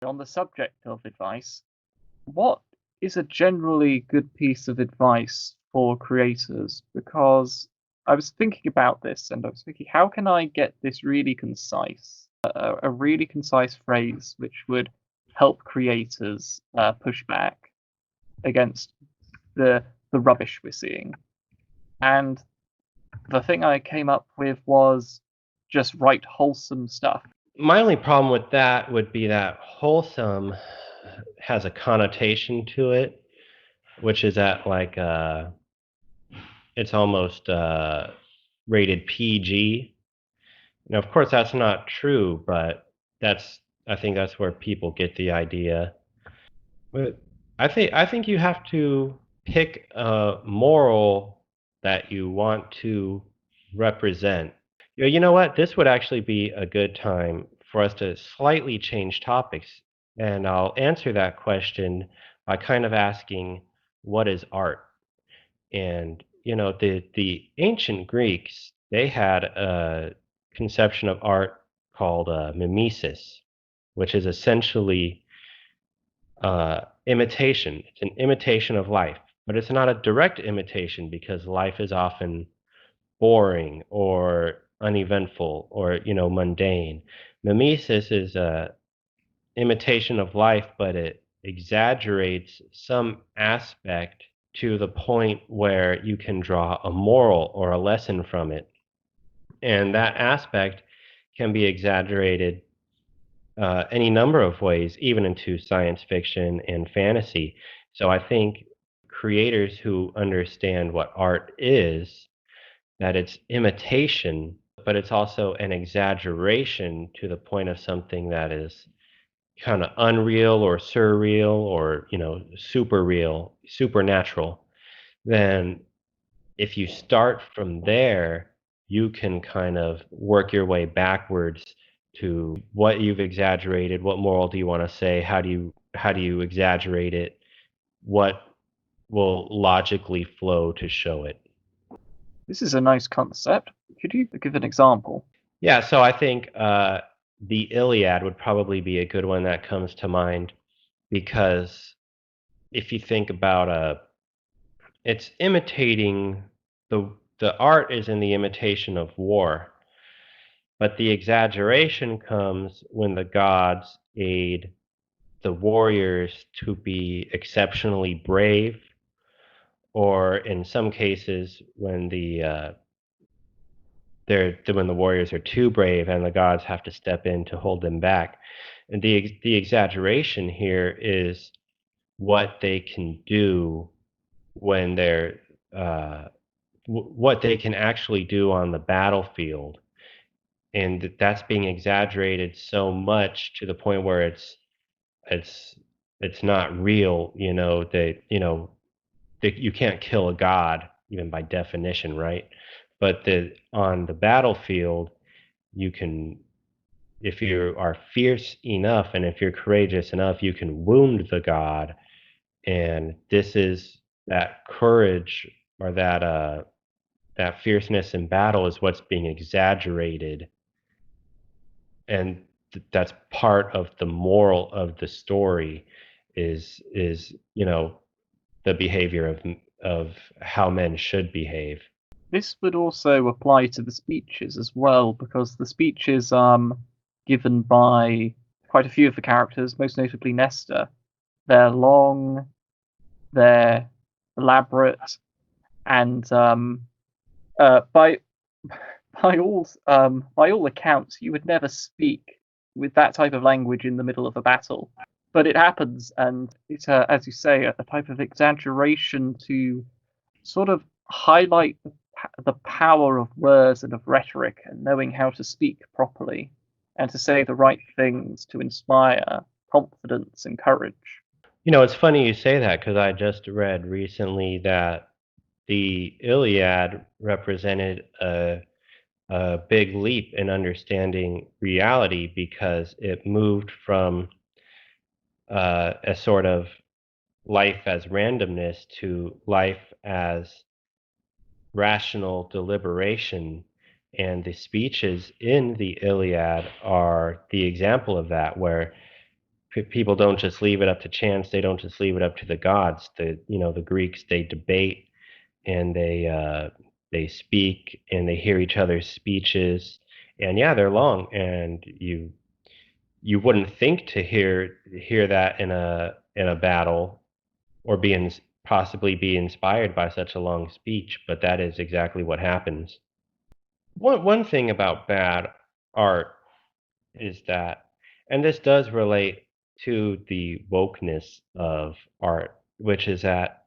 On the subject of advice, what is a generally good piece of advice for creators? Because I was thinking about this and I was thinking, how can I get this really concise, a really concise phrase which would help creators push back against the rubbish we're seeing? And the thing I came up with was just write wholesome stuff. My only problem with that would be that wholesome has a connotation to it, which is at like it's almost rated PG. Now, of course, that's not true, but that's I think that's where people get the idea. But I think you have to pick a moral that you want to represent. You know what? This would actually be a good time for us to slightly change topics. And I'll answer that question by kind of asking, what is art? And the ancient Greeks, they had a conception of art called mimesis, which is essentially imitation. It's an imitation of life, but it's not a direct imitation because life is often boring or uneventful or mundane. Mimesis is a imitation of life, but it exaggerates some aspect to the point where you can draw a moral or a lesson from it. And that aspect can be exaggerated any number of ways, even into science fiction and fantasy. So I think creators who understand what art is, that it's imitation, but it's also an exaggeration to the point of something that is kind of unreal or surreal or super real, supernatural, then if you start from there, you can kind of work your way backwards to what you've exaggerated, what moral do you want to say, how do you exaggerate it, what will logically flow to show it. This is a nice concept. Could you give an example? Yeah, so I think the Iliad would probably be a good one that comes to mind because if you think about it's imitating the art is in the imitation of war, but the exaggeration comes when the gods aid the warriors to be exceptionally brave, or in some cases when when the warriors are too brave and the gods have to step in to hold them back. And the exaggeration here is what they can do when they're what they can actually do on the battlefield, and that's being exaggerated so much to the point where it's it's not real. That you can't kill a god even by definition, right? But on the battlefield, you can, if you are fierce enough and if you're courageous enough, you can wound the god. And this is that courage, or that fierceness in battle is what's being exaggerated, and that's part of the moral of the story is the behavior of how men should behave. This would also apply to the speeches as well, because the speeches given by quite a few of the characters, most notably Nestor, they're long, they're elaborate, and by by all accounts, you would never speak with that type of language in the middle of a battle. But it happens, and it's as you say, a type of exaggeration to sort of highlight the power of words and of rhetoric and knowing how to speak properly and to say the right things to inspire confidence and courage. It's funny you say that because I just read recently that the Iliad represented a big leap in understanding reality because it moved from a sort of life as randomness to life as rational deliberation. And the speeches in the Iliad are the example of that, where people don't just leave it up to chance. They don't just leave it up to the gods. The Greeks, they debate and they speak and they hear each other's speeches. And yeah, they're long, and you wouldn't think to hear that in a battle, or possibly be inspired by such a long speech, but that is exactly what happens. One thing about bad art is that, and this does relate to the wokeness of art, which is that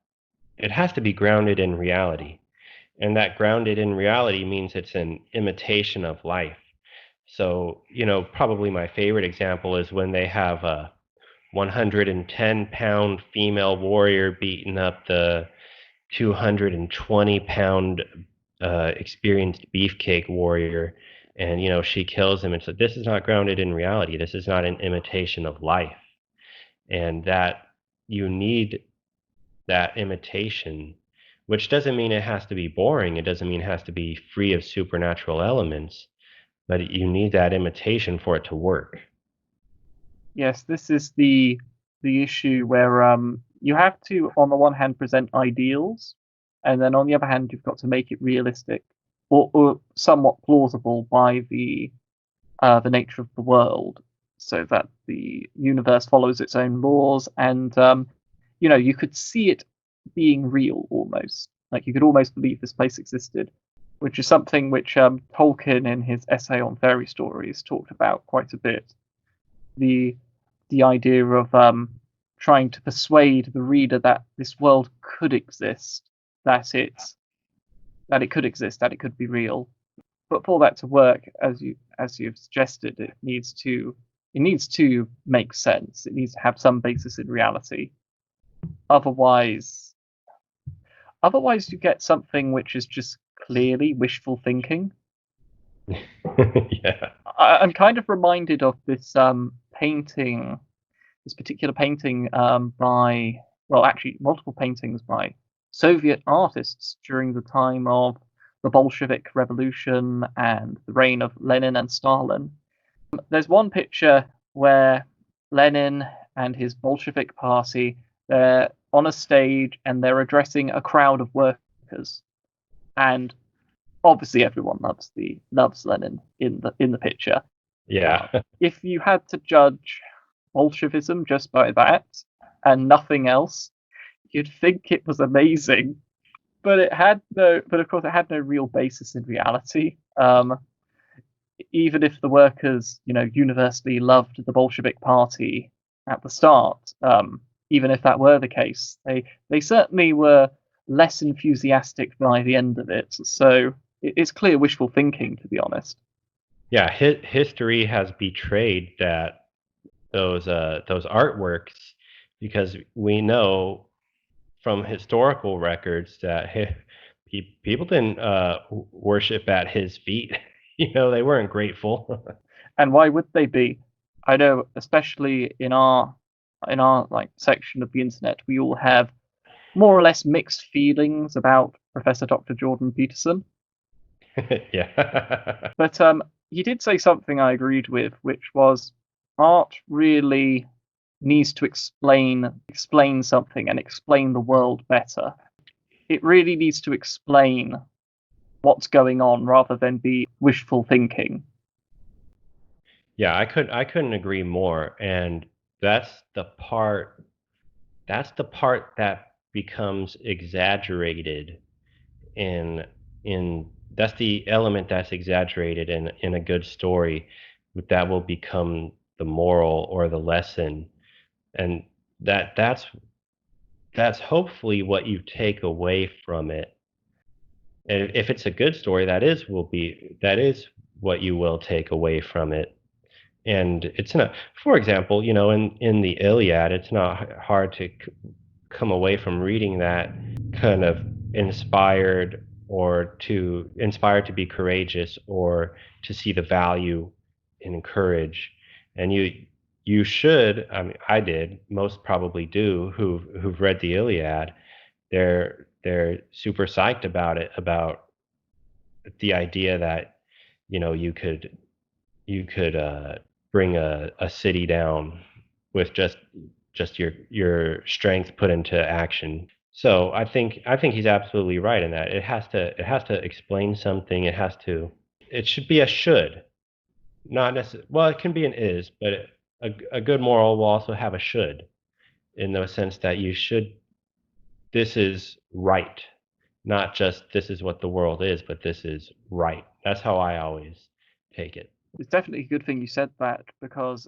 it has to be grounded in reality. And that grounded in reality means it's an imitation of life. So, probably my favorite example is when they have a 110-pound female warrior beating up the 220-pound experienced beefcake warrior, and she kills him. And so this is not grounded in reality. This is not an imitation of life. And that you need that imitation, which doesn't mean it has to be boring. It doesn't mean it has to be free of supernatural elements, but you need that imitation for it to work. Yes, this is the issue where you have to, on the one hand, present ideals, and then on the other hand, you've got to make it realistic or somewhat plausible by the nature of the world, so that the universe follows its own laws, and you could see it being real almost. Like you could almost believe this place existed, which is something which Tolkien in his essay on fairy stories talked about quite a bit. The the idea of trying to persuade the reader that this world could exist, that it could exist, that it could be real. But for that to work, as you've suggested, it needs to make sense. It needs to have some basis in reality. Otherwise, otherwise you get something which is just clearly wishful thinking. Yeah. I'm kind of reminded of this particular painting by, well, actually, multiple paintings by Soviet artists during the time of the Bolshevik Revolution and the reign of Lenin and Stalin. There's one picture where Lenin and his Bolshevik party, they're on a stage and they're addressing a crowd of workers, and obviously everyone loves Lenin in the picture. Yeah. If you had to judge Bolshevism just by that and nothing else, you'd think it was amazing. But of course, it had no real basis in reality. Even if the workers, universally loved the Bolshevik Party at the start, even if that were the case, they certainly were less enthusiastic by the end of it. So it's clear wishful thinking, to be honest. Yeah, history has betrayed those artworks, because we know from historical records that people didn't worship at his feet. They weren't grateful. And why would they be? I know, especially in our like section of the internet, we all have more or less mixed feelings about Professor Dr. Jordan Peterson. Yeah. But he did say something I agreed with, which was art really needs to explain something and explain the world better. It really needs to explain what's going on rather than be wishful thinking. Yeah, I couldn't agree more. And that's the part that's the part that becomes exaggerated in in that's the element that's exaggerated in a good story, that will become the moral or the lesson. And that's hopefully what you take away from it. And if it's a good story, that is what you will take away from it. And it's not, for example, in the Iliad, it's not hard to come away from reading that kind of inspired to be courageous, or to see the value in courage. And you should, I mean, I did, most probably do, who've read the Iliad. They're super psyched about it, about the idea that you could bring a city down with just your strength put into action. So I think he's absolutely right in that. It has to explain something. It should be a should, not necessarily. Well, it can be an is, but a good moral will also have a should in the sense that you should. This is right, not just this is what the world is, but this is right. That's how I always take it. It's definitely a good thing you said that because